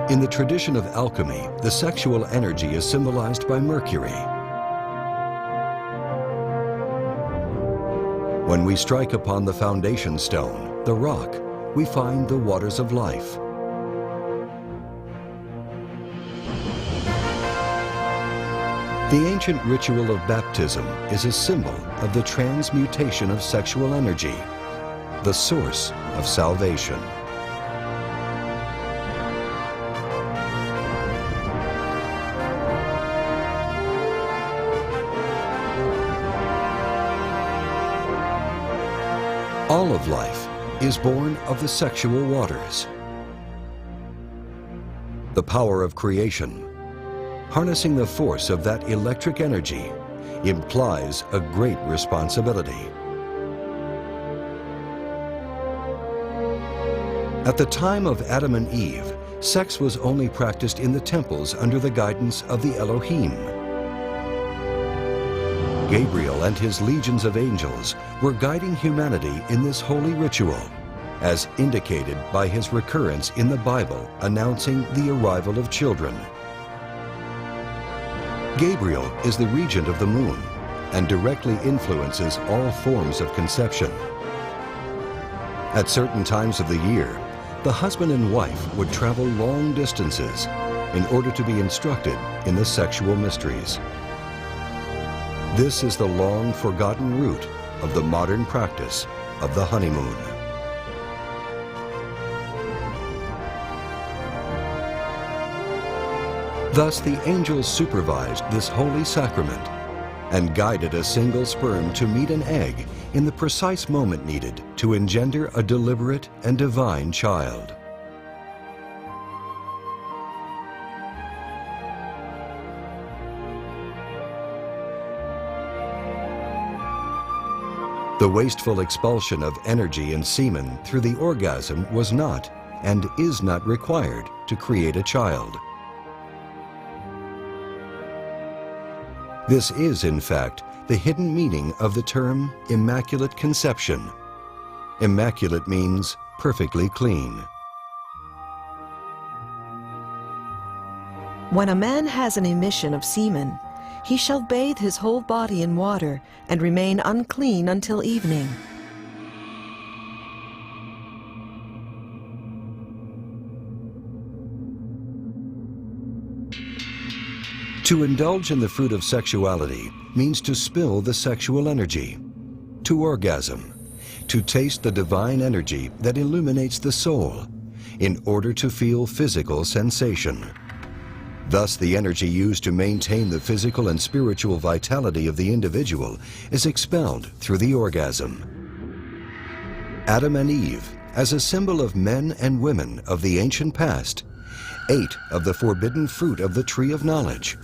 In the tradition of alchemy, the sexual energy is symbolized by Mercury. When we strike upon the foundation stone, the rock, we find the waters of life. The ancient ritual of baptism is a symbol of the transmutation of sexual energy, the source of salvation. All of life is born of the sexual waters. The power of creation, harnessing the force of that electric energy, implies a great responsibility. At the time of Adam and Eve, sex was only practiced in the temples under the guidance of the Elohim. Gabriel and his legions of angels were guiding humanity in this holy ritual, as indicated by his recurrence in the Bible announcing the arrival of children. Gabriel is the regent of the moon and directly influences all forms of conception. At certain times of the year, the husband and wife would travel long distances in order to be instructed in the sexual mysteries. This is the long forgotten root of the modern practice of the honeymoon. Thus the angels supervised this holy sacrament and guided a single sperm to meet an egg in the precise moment needed to engender a deliberate and divine child. The wasteful expulsion of energy and semen through the orgasm was not and is not required to create a child. This is, in fact, the hidden meaning of the term immaculate conception. Immaculate means perfectly clean. When a man has an emission of semen, he shall bathe his whole body in water and remain unclean until evening. To indulge in the fruit of sexuality means to spill the sexual energy, to orgasm, to taste the divine energy that illuminates the soul in order to feel physical sensation. Thus, the energy used to maintain the physical and spiritual vitality of the individual is expelled through the orgasm. Adam and Eve, as a symbol of men and women of the ancient past, ate of the forbidden fruit of the tree of knowledge,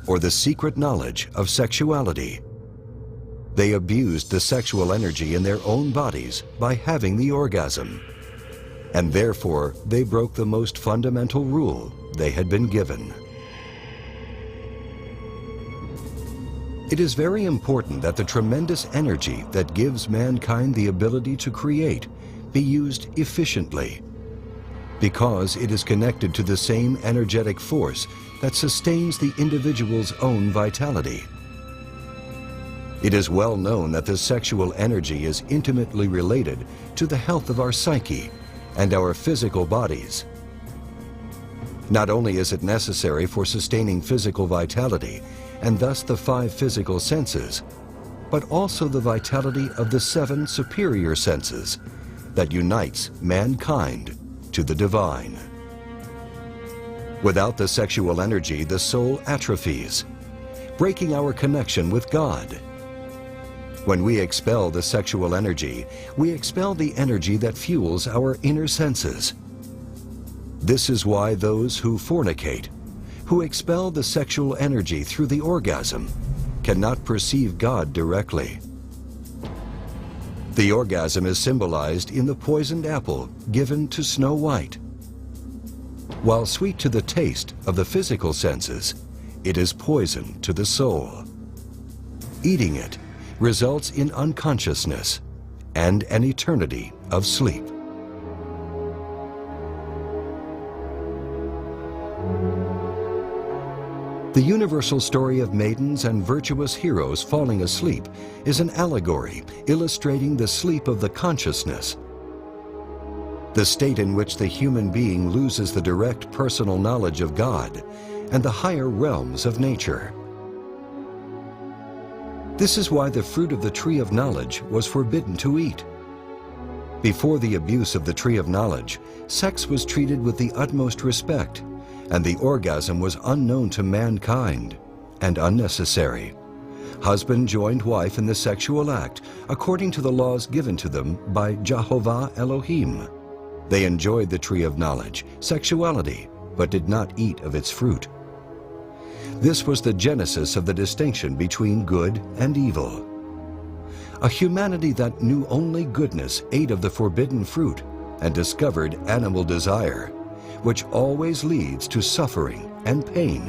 or the secret knowledge of sexuality. They abused the sexual energy in their own bodies by having the orgasm, and therefore they broke the most fundamental rule they had been given. It is very important that the tremendous energy that gives mankind the ability to create be used efficiently, because it is connected to the same energetic force that sustains the individual's own vitality. It is well known that the sexual energy is intimately related to the health of our psyche and our physical bodies. Not only is it necessary for sustaining physical vitality, and thus the 5 physical senses, but also the vitality of the 7 superior senses that unites mankind to the divine. Without the sexual energy, the soul atrophies, breaking our connection with God. When we expel the sexual energy, we expel the energy that fuels our inner senses. This is why those who fornicate, who expel the sexual energy through the orgasm, cannot perceive God directly. The orgasm is symbolized in the poisoned apple given to Snow White. While sweet to the taste of the physical senses, it is poison to the soul. Eating it results in unconsciousness and an eternity of sleep. The universal story of maidens and virtuous heroes falling asleep is an allegory illustrating the sleep of the consciousness, the state in which the human being loses the direct personal knowledge of God and the higher realms of nature. This is why the fruit of the tree of knowledge was forbidden to eat. Before the abuse of the tree of knowledge, sex was treated with the utmost respect, and the orgasm was unknown to mankind and unnecessary. Husband joined wife in the sexual act according to the laws given to them by Jehovah Elohim. They enjoyed the tree of knowledge, sexuality, but did not eat of its fruit. This was the genesis of the distinction between good and evil. A humanity that knew only goodness ate of the forbidden fruit and discovered animal desire, which always leads to suffering and pain.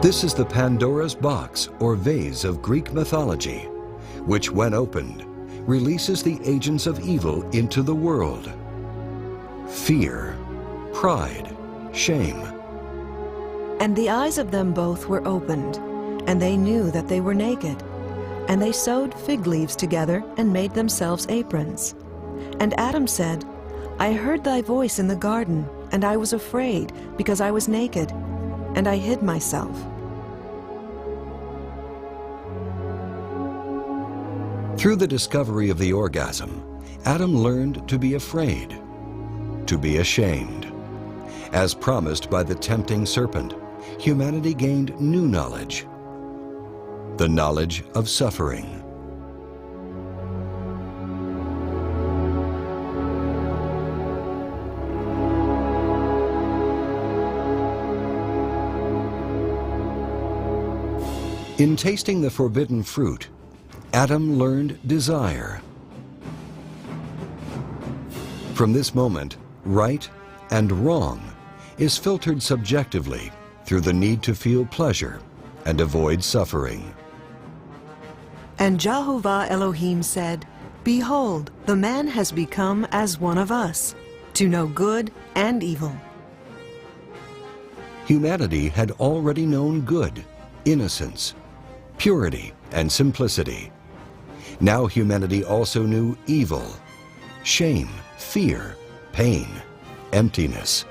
This is the Pandora's box or vase of Greek mythology, which when opened, releases the agents of evil into the world. Fear, pride, shame. And the eyes of them both were opened, and they knew that they were naked. And they sewed fig leaves together and made themselves aprons. And Adam said, I heard thy voice in the garden, and I was afraid, because I was naked, and I hid myself. Through the discovery of the orgasm, Adam learned to be afraid, to be ashamed. As promised by the tempting serpent, humanity gained new knowledge, the knowledge of suffering. In tasting the forbidden fruit, Adam learned desire. From this moment, right and wrong is filtered subjectively through the need to feel pleasure and avoid suffering. And Jehovah Elohim said, Behold, the man has become as one of us, to know good and evil. Humanity had already known good, innocence, purity, and simplicity. Now humanity also knew evil, shame, fear, pain, emptiness.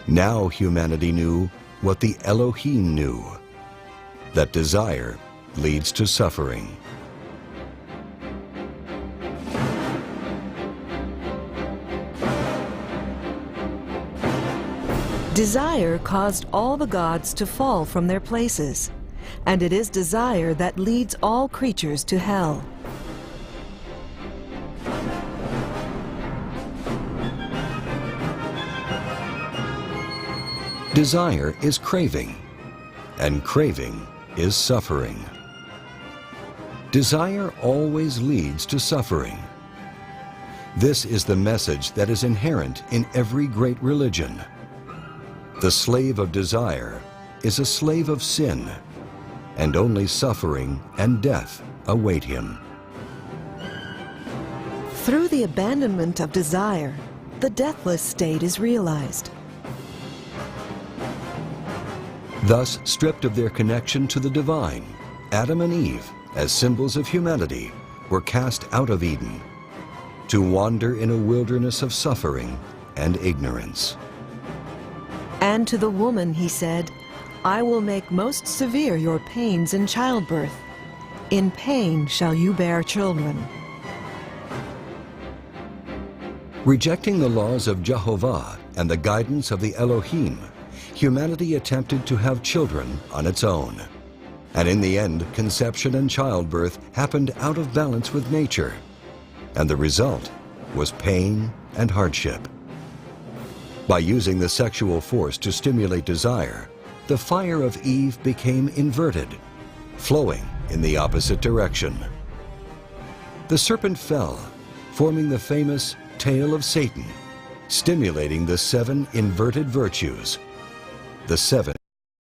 Now humanity knew what the Elohim knew, that desire leads to suffering. Desire caused all the gods to fall from their places, and it is desire that leads all creatures to hell. Desire is craving, and craving is suffering. Desire always leads to suffering. This is the message that is inherent in every great religion. The slave of desire is a slave of sin, and only suffering and death await him. Through the abandonment of desire, the deathless state is realized. Thus, stripped of their connection to the divine, Adam and Eve, as symbols of humanity, were cast out of Eden to wander in a wilderness of suffering and ignorance. And to the woman he said, I will make most severe your pains in childbirth. In pain shall you bear children. Rejecting the laws of Jehovah and the guidance of the Elohim, humanity attempted to have children on its own. And in the end, conception and childbirth happened out of balance with nature. And the result was pain and hardship. By using the sexual force to stimulate desire, the fire of Eve became inverted, flowing in the opposite direction. The serpent fell, forming the famous tail of Satan, stimulating the 7 inverted virtues, the 7